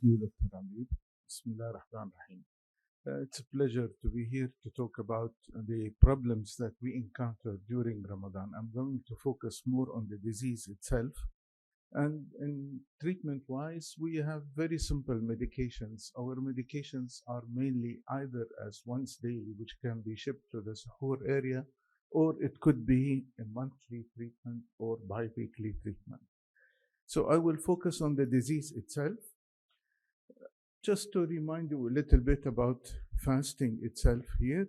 Thank you, Dr. Amir. Bismillah ar-Rahman ar-Rahim. It's a pleasure to be here to talk about the problems that we encounter during Ramadan. I'm going to focus more on the disease itself. And in treatment wise, we have very simple medications. Our medications are mainly either as once daily, which can be shipped to the Sahur area, or it could be a monthly treatment or bi weekly treatment. So I will focus on the disease itself. Just to remind you a little bit about fasting itself here.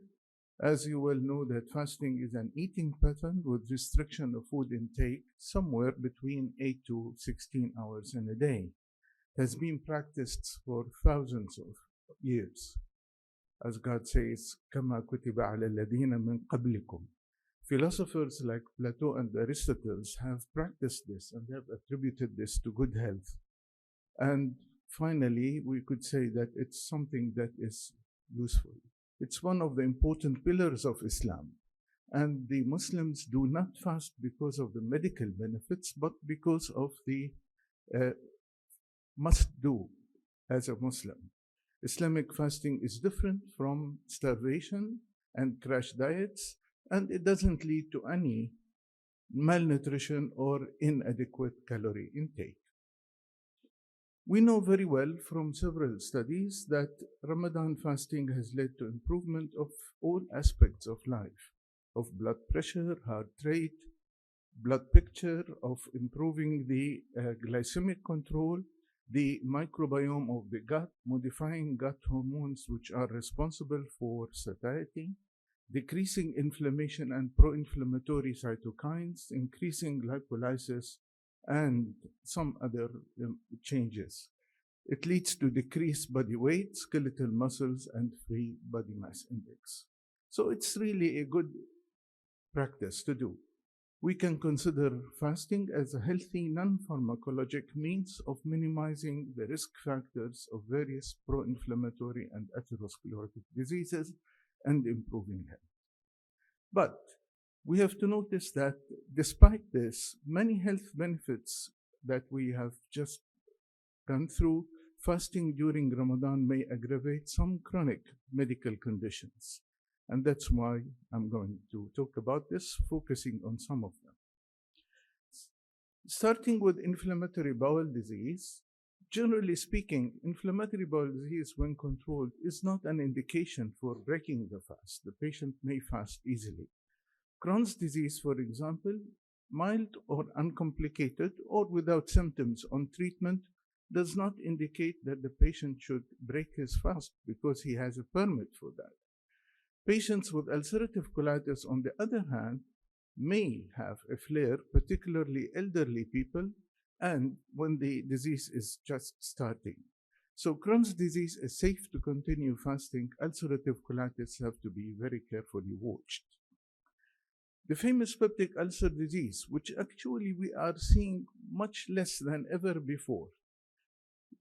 As you well know that fasting is an eating pattern with restriction of food intake somewhere between 8 to 16 hours in a day. It has been practiced for thousands of years. As God says, كَمَا كُتِبَ عَلَى الَّذِينَ مِنْ قَبْلِكُمْ. Philosophers like Plato and Aristotle have practiced this and have attributed this to good health. And finally, we could say that it's something that is useful. It's one of the important pillars of Islam. And the Muslims do not fast because of the medical benefits, but because of the must do as a Muslim. Islamic fasting is different from starvation and crash diets, and it doesn't lead to any malnutrition or inadequate calorie intake. We know very well from several studies that Ramadan fasting has led to improvement of all aspects of life, of blood pressure, heart rate, blood picture, of improving the glycemic control, the microbiome of the gut, modifying gut hormones which are responsible for satiety, decreasing inflammation and pro-inflammatory cytokines, increasing lipolysis, and some other changes. It leads to decreased body weight, skeletal muscles, and free body mass index. So it's really a good practice to do. We can consider fasting as a healthy non-pharmacologic means of minimizing the risk factors of various pro-inflammatory and atherosclerotic diseases and improving health. But we have to notice that despite this, many health benefits that we have just gone through, fasting during Ramadan may aggravate some chronic medical conditions. And that's why I'm going to talk about this, focusing on some of them. Starting with inflammatory bowel disease, generally speaking, inflammatory bowel disease, when controlled, is not an indication for breaking the fast. The patient may fast easily. Crohn's disease, for example, mild or uncomplicated or without symptoms on treatment, does not indicate that the patient should break his fast because he has a permit for that. Patients with ulcerative colitis, on the other hand, may have a flare, particularly elderly people, and when the disease is just starting. So Crohn's disease is safe to continue fasting. Ulcerative colitis have to be very carefully watched. The famous peptic ulcer disease, which actually we are seeing much less than ever before.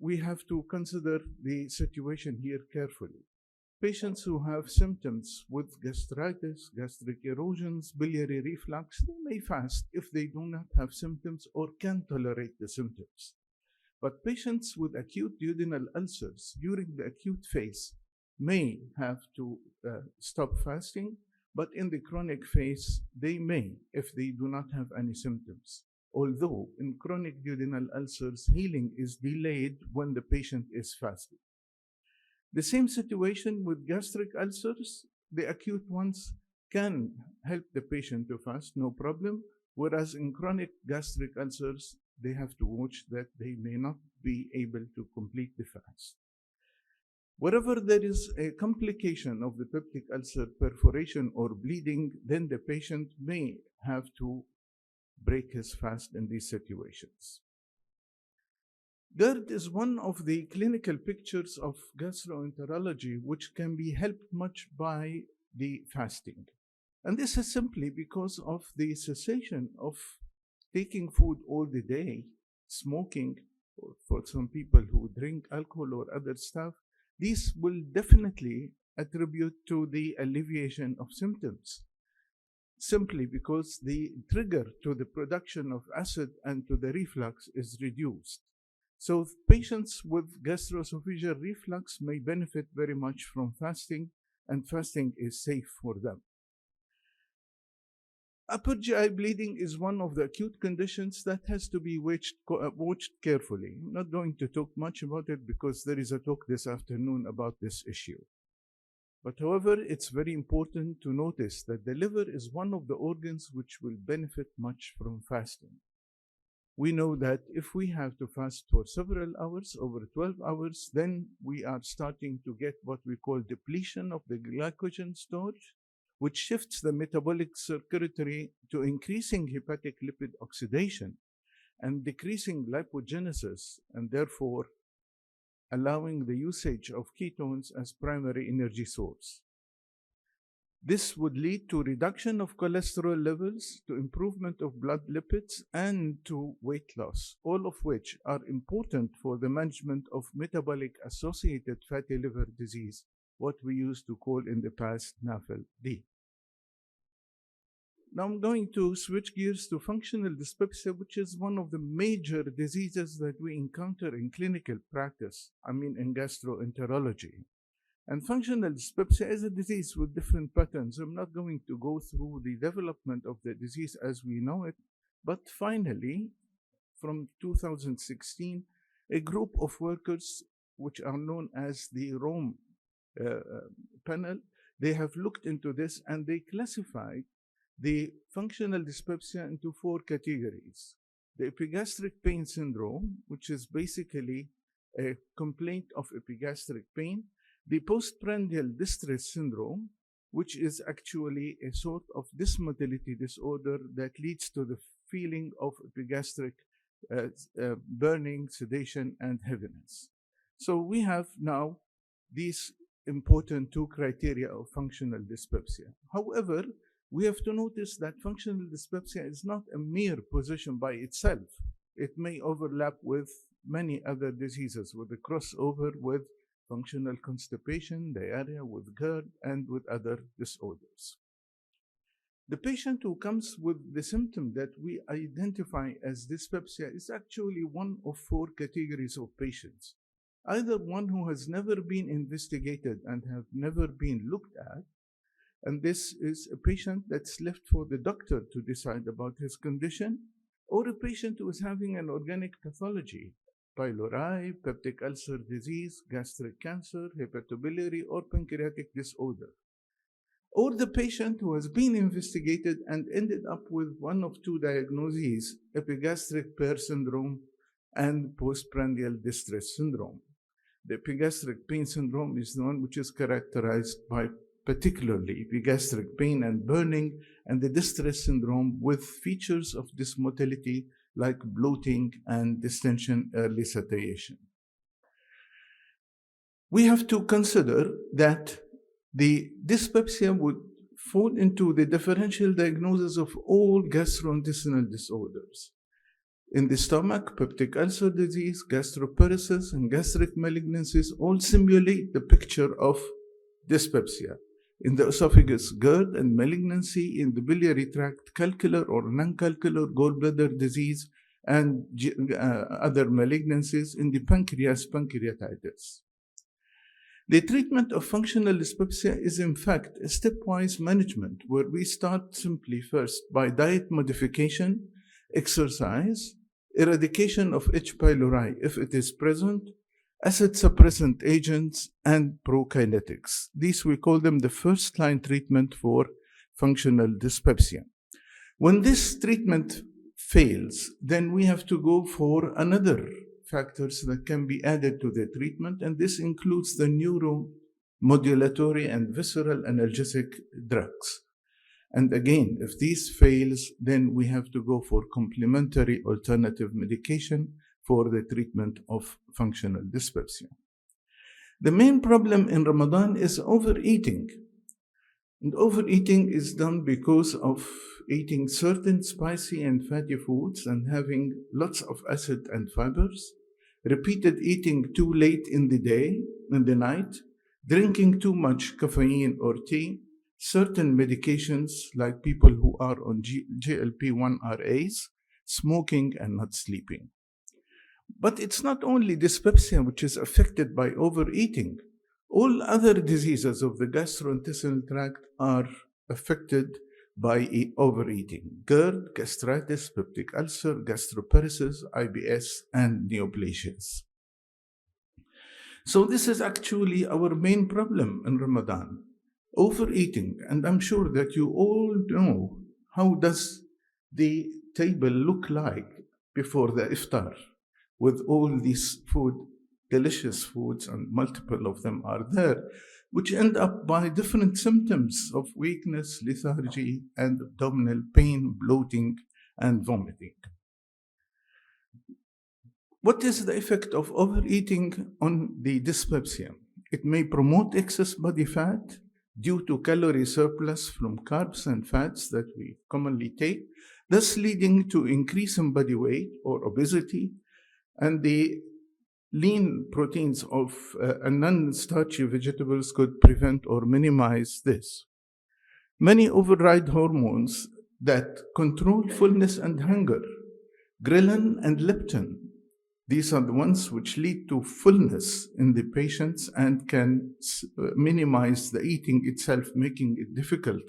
We have to consider the situation here carefully. Patients who have symptoms with gastritis, gastric erosions, biliary reflux, they may fast if they do not have symptoms or can tolerate the symptoms. But patients with acute duodenal ulcers during the acute phase may have to stop fasting, but in the chronic phase, they may if they do not have any symptoms. Although in chronic duodenal ulcers, healing is delayed when the patient is fasting. The same situation with gastric ulcers, the acute ones can help the patient to fast, no problem, whereas in chronic gastric ulcers, they have to watch that they may not be able to complete the fast. Wherever there is a complication of the peptic ulcer, perforation or bleeding, then the patient may have to break his fast in these situations. GERD is one of the clinical pictures of gastroenterology which can be helped much by the fasting. And this is simply because of the cessation of taking food all the day, smoking, or for some people who drink alcohol or other stuff. These will definitely attribute to the alleviation of symptoms, simply because the trigger to the production of acid and to the reflux is reduced. So patients with gastroesophageal reflux may benefit very much from fasting, and fasting is safe for them. Upper GI bleeding is one of the acute conditions that has to be watched carefully. I'm not going to talk much about it because there is a talk this afternoon about this issue. But however, it's very important to notice that the liver is one of the organs which will benefit much from fasting. We know that if we have to fast for several hours, over 12 hours, then we are starting to get what we call depletion of the glycogen storage, which shifts the metabolic circuitry to increasing hepatic lipid oxidation and decreasing lipogenesis, and therefore allowing the usage of ketones as primary energy source. This would lead to reduction of cholesterol levels, to improvement of blood lipids, and to weight loss, all of which are important for the management of metabolic associated fatty liver disease, what we used to call in the past NAFLD. Now I'm going to switch gears to functional dyspepsia, which is one of the major diseases that we encounter in clinical practice, in gastroenterology. And functional dyspepsia is a disease with different patterns. I'm not going to go through the development of the disease as we know it, but finally, from 2016, a group of workers, which are known as the Rome panel, they have looked into this and they classified the functional dyspepsia into 4 categories. The epigastric pain syndrome, which is basically a complaint of epigastric pain. The postprandial distress syndrome, which is actually a sort of dysmotility disorder that leads to the feeling of epigastric burning, sedation, and heaviness. So we have now these important 2 criteria of functional dyspepsia. However, we have to notice that functional dyspepsia is not a mere position by itself. It may overlap with many other diseases, with a crossover with functional constipation, diarrhea, with GERD, and with other disorders. The patient who comes with the symptom that we identify as dyspepsia is actually one of 4 categories of patients. Either one who has never been investigated and have never been looked at, and this is a patient that's left for the doctor to decide about his condition, or a patient who is having an organic pathology, pylori, peptic ulcer disease, gastric cancer, hepatobiliary, or pancreatic disorder. Or the patient who has been investigated and ended up with one of 2 diagnoses, epigastric pear syndrome and postprandial distress syndrome. The epigastric pain syndrome is the one which is characterized by particularly epigastric pain and burning, and the distress syndrome with features of dysmotility like bloating and distension, early satiation. We have to consider that the dyspepsia would fall into the differential diagnosis of all gastrointestinal disorders. In the stomach, peptic ulcer disease, gastroparesis, and gastric malignancies all simulate the picture of dyspepsia. In the esophagus, GERD and malignancy. In the biliary tract, calcular or non-calcular gallbladder disease and other malignancies. In the pancreas, pancreatitis. The treatment of functional dyspepsia is in fact a stepwise management where we start simply first by diet modification, exercise, eradication of H. pylori if it is present, acid suppressant agents, and prokinetics. These we call them the first line treatment for functional dyspepsia. When this treatment fails, then we have to go for another factors that can be added to the treatment, and this includes the neuromodulatory and visceral analgesic drugs. And again, if this fails, then we have to go for complementary alternative medication for the treatment of functional dyspepsia. The main problem in Ramadan is overeating. And overeating is done because of eating certain spicy and fatty foods and having lots of acid and fibers, repeated eating too late in the day, in the night, drinking too much caffeine or tea, certain medications like people who are on GLP-1 RAs, smoking and not sleeping. But it's not only dyspepsia which is affected by overeating. All other diseases of the gastrointestinal tract are affected by overeating: GERD, gastritis, peptic ulcer, gastroparesis, IBS, and neoplasias. So this is actually our main problem in Ramadan: overeating. And I'm sure that you all know how does the table look like before the iftar, with all these food, delicious foods, and multiple of them are there, which end up by different symptoms of weakness, lethargy, and abdominal pain, bloating, and vomiting. What is the effect of overeating on the dyspepsia? It may promote excess body fat due to calorie surplus from carbs and fats that we commonly take, thus leading to increase in body weight or obesity, and the lean proteins of non-starchy vegetables could prevent or minimize this. Many override hormones that control fullness and hunger: ghrelin and leptin. These are the ones which lead to fullness in the patients and can minimize the eating itself, making it difficult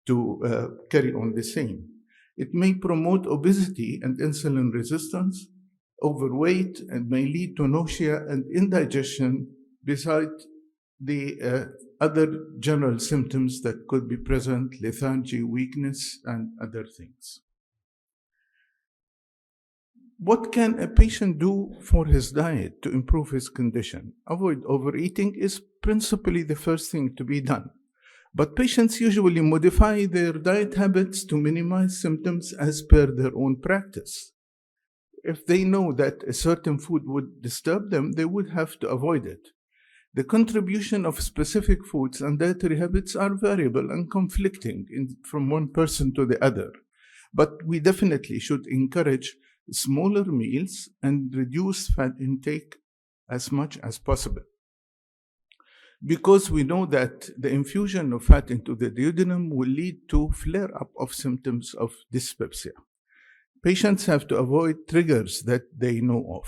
to carry on the same. It may promote obesity and insulin resistance, overweight, and may lead to nausea and indigestion, besides the other general symptoms that could be present: lethargy, weakness, and other things. What can a patient do for his diet to improve his condition? Avoid overeating is principally the first thing to be done. But patients usually modify their diet habits to minimize symptoms as per their own practice. If they know that a certain food would disturb them, they would have to avoid it. The contribution of specific foods and dietary habits are variable and conflicting from one person to the other. But we definitely should encourage smaller meals and reduce fat intake as much as possible, because we know that the infusion of fat into the duodenum will lead to flare-up of symptoms of dyspepsia. Patients have to avoid triggers that they know of.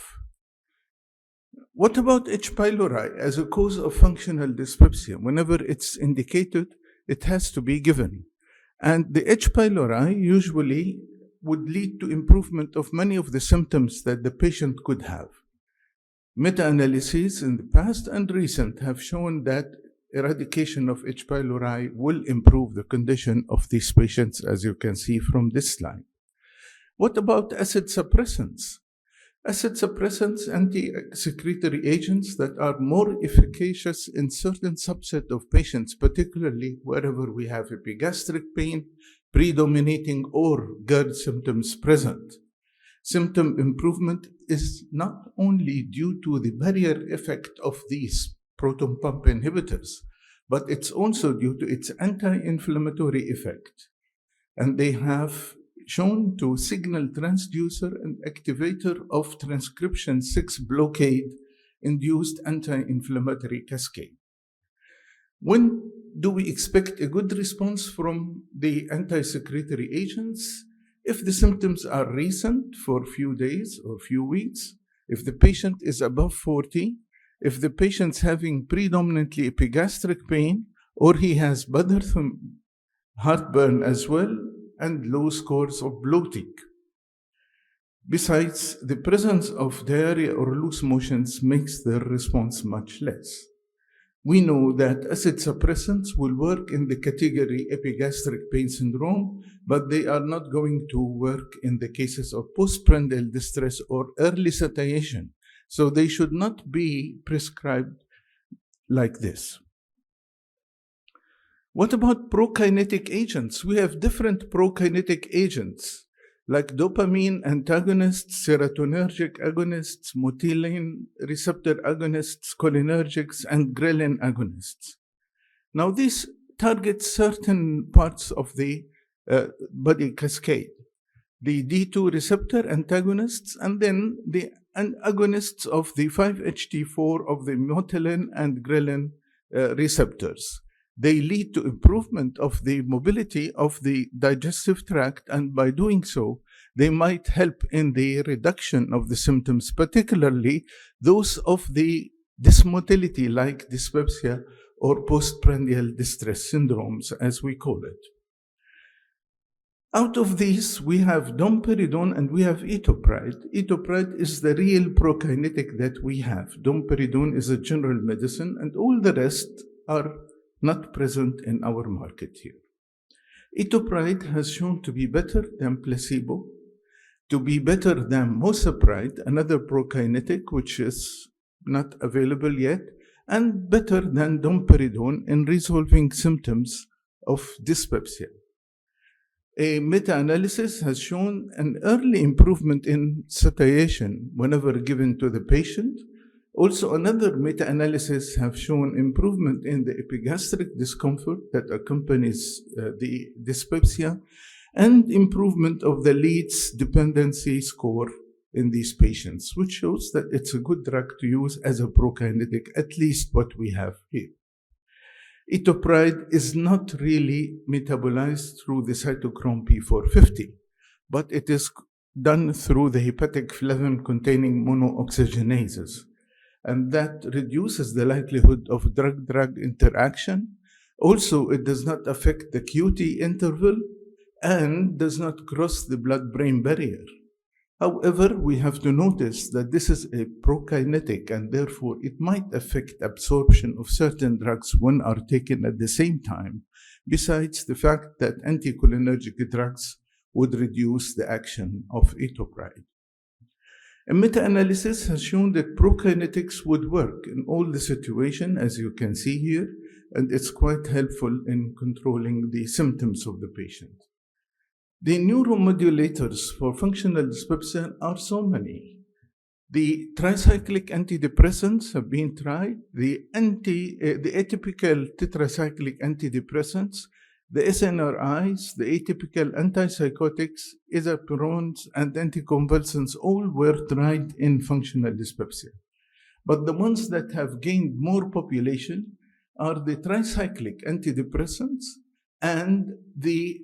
What about H. pylori as a cause of functional dyspepsia? Whenever it's indicated, it has to be given. And the H. pylori usually would lead to improvement of many of the symptoms that the patient could have. Meta-analyses in the past and recent have shown that eradication of H. pylori will improve the condition of these patients, as you can see from this slide. What about acid suppressants? Acid suppressants, anti-secretory agents that are more efficacious in certain subset of patients, particularly wherever we have epigastric pain predominating or GERD symptoms present. Symptom improvement is not only due to the barrier effect of these proton pump inhibitors, but it's also due to its anti-inflammatory effect. And they have shown to signal transducer and activator of transcription 6 blockade induced anti-inflammatory cascade. When do we expect a good response from the anti-secretory agents? If the symptoms are recent for a few days or few weeks, if the patient is above 40, if the patient's having predominantly epigastric pain, or he has bothersome heartburn as well, and low scores of bloating. Besides, the presence of diarrhea or loose motions makes their response much less. We know that acid suppressants will work in the category epigastric pain syndrome, but they are not going to work in the cases of postprandial distress or early satiation. So they should not be prescribed like this. What about prokinetic agents? We have different prokinetic agents, like dopamine antagonists, serotonergic agonists, motilin receptor agonists, cholinergics, and ghrelin agonists. Now, these target certain parts of the body cascade: the D2 receptor antagonists, and then the agonists of the 5-HT4 of the motilin and ghrelin receptors. They lead to improvement of the mobility of the digestive tract, and by doing so, they might help in the reduction of the symptoms, particularly those of the dysmotility like dyspepsia or postprandial distress syndromes, as we call it. Out of these, we have domperidone and we have etopride. Etopride is the real prokinetic that we have. Domperidone is a general medicine, and all the rest are not present in our market here. Etopride has shown to be better than placebo, to be better than mosapride, another prokinetic which is not available yet, and better than domperidone in resolving symptoms of dyspepsia. A meta-analysis has shown an early improvement in satiation whenever given to the patient. Also, another meta-analysis have shown improvement in the epigastric discomfort that accompanies the dyspepsia and improvement of the Leeds dependency score in these patients, which shows that it's a good drug to use as a prokinetic, at least what we have here. Etopride is not really metabolized through the cytochrome P450, but it is done through the hepatic flavin-containing monooxygenases, and that reduces the likelihood of drug-drug interaction. Also, it does not affect the QT interval and does not cross the blood-brain barrier. However, we have to notice that this is a prokinetic, and therefore it might affect absorption of certain drugs when are taken at the same time, besides the fact that anticholinergic drugs would reduce the action of etopride. A meta-analysis has shown that prokinetics would work in all the situations, as you can see here, and it's quite helpful in controlling the symptoms of the patient. The neuromodulators for functional dyspepsia are so many. The tricyclic antidepressants have been tried, the atypical tetracyclic antidepressants, the SNRIs, the atypical antipsychotics, isoprons, and anticonvulsants all were tried in functional dyspepsia. But the ones that have gained more population are the tricyclic antidepressants and the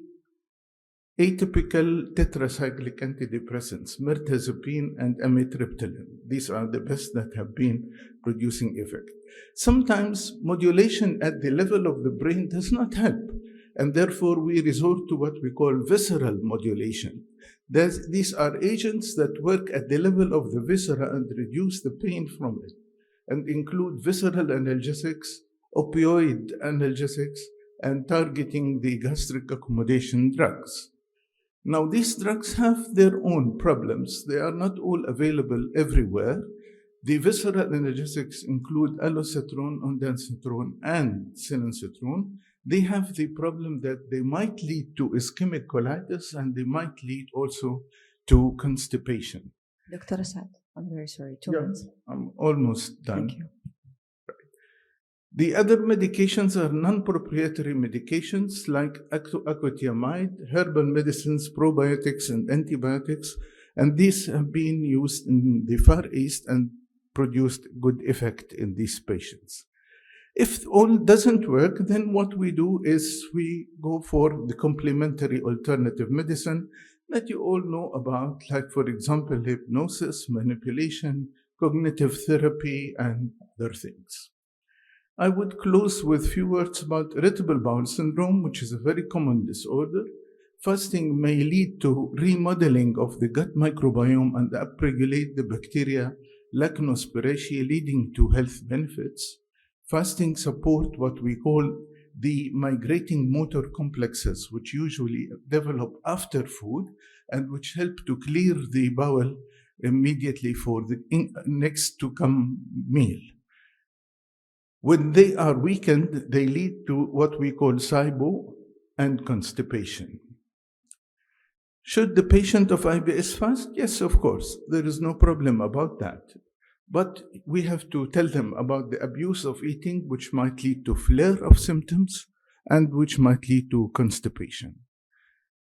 atypical tetracyclic antidepressants, mirtazapine and amitriptyline. These are the best that have been producing effect. Sometimes modulation at the level of the brain does not help, and therefore we resort to what we call visceral modulation. These are agents that work at the level of the viscera and reduce the pain from it, and include visceral analgesics, opioid analgesics, and targeting the gastric accommodation drugs. Now, these drugs have their own problems. They are not all available everywhere. The visceral analgesics include alocetrone, ondansetron, and silencetrone. They have the problem that they might lead to ischemic colitis, and they might lead also to constipation. Dr. Assad, I'm very sorry, 2 minutes. I'm almost done. Thank you. The other medications are non-proprietary medications like aconitamide, herbal medicines, probiotics, and antibiotics, and these have been used in the Far East and produced good effect in these patients. If all doesn't work, then what we do is we go for the complementary alternative medicine that you all know about, like, for example, hypnosis, manipulation, cognitive therapy, and other things. I would close with a few words about irritable bowel syndrome, which is a very common disorder. Fasting may lead to remodeling of the gut microbiome and upregulate the bacteria Lactobacillus, leading to health benefits. Fasting support what we call the migrating motor complexes, which usually develop after food and which help to clear the bowel immediately for the next to come meal. When they are weakened, they lead to what we call SIBO and constipation. Should the patient of IBS fast? Yes, of course. There is no problem about that. But we have to tell them about the abuse of eating, which might lead to flare of symptoms and which might lead to constipation.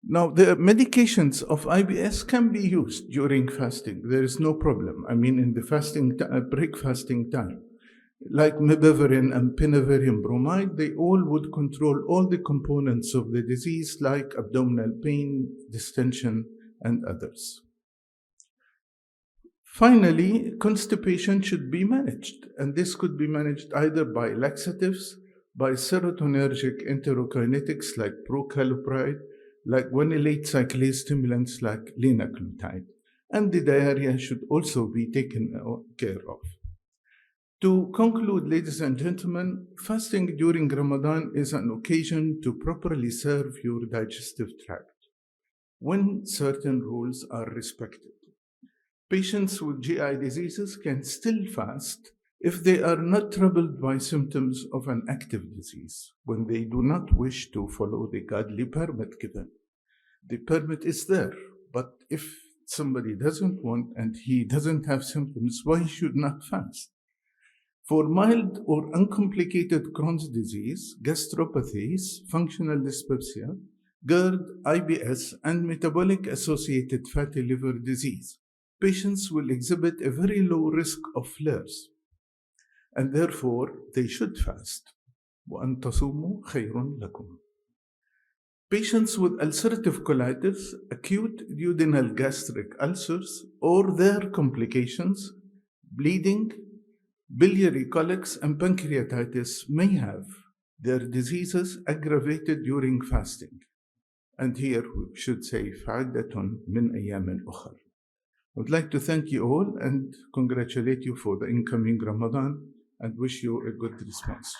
Now, the medications of IBS can be used during fasting. There is no problem. I mean, in the fasting break fasting time. Like mebeverine and pinavarium bromide, they all would control all the components of the disease, like abdominal pain, distension, and others. Finally, constipation should be managed, and this could be managed either by laxatives, by serotonergic enterokinetics like procalcipride, like guanylate cyclase stimulants like linaclotide, and the diarrhea should also be taken care of. To conclude, ladies and gentlemen, fasting during Ramadan is an occasion to properly serve your digestive tract when certain rules are respected. Patients with GI diseases can still fast if they are not troubled by symptoms of an active disease, when they do not wish to follow the godly permit given. The permit is there, but if somebody doesn't want and he doesn't have symptoms, why he should not fast? For mild or uncomplicated Crohn's disease, gastropathies, functional dyspepsia, GERD, IBS, and metabolic associated fatty liver disease, patients will exhibit a very low risk of flares, and therefore they should fast. وَأَن تَصُومُوا خَيْرٌ لَكُمْ. Patients with ulcerative colitis, acute duodenal gastric ulcers, or their complications, bleeding, biliary colics, and pancreatitis may have their diseases aggravated during fasting. And here we should say فَعِدَّةٌ مِّنْ أَيَّامٍ أُخَرَ. I would like to thank you all and congratulate you for the incoming Ramadan and wish you a good response.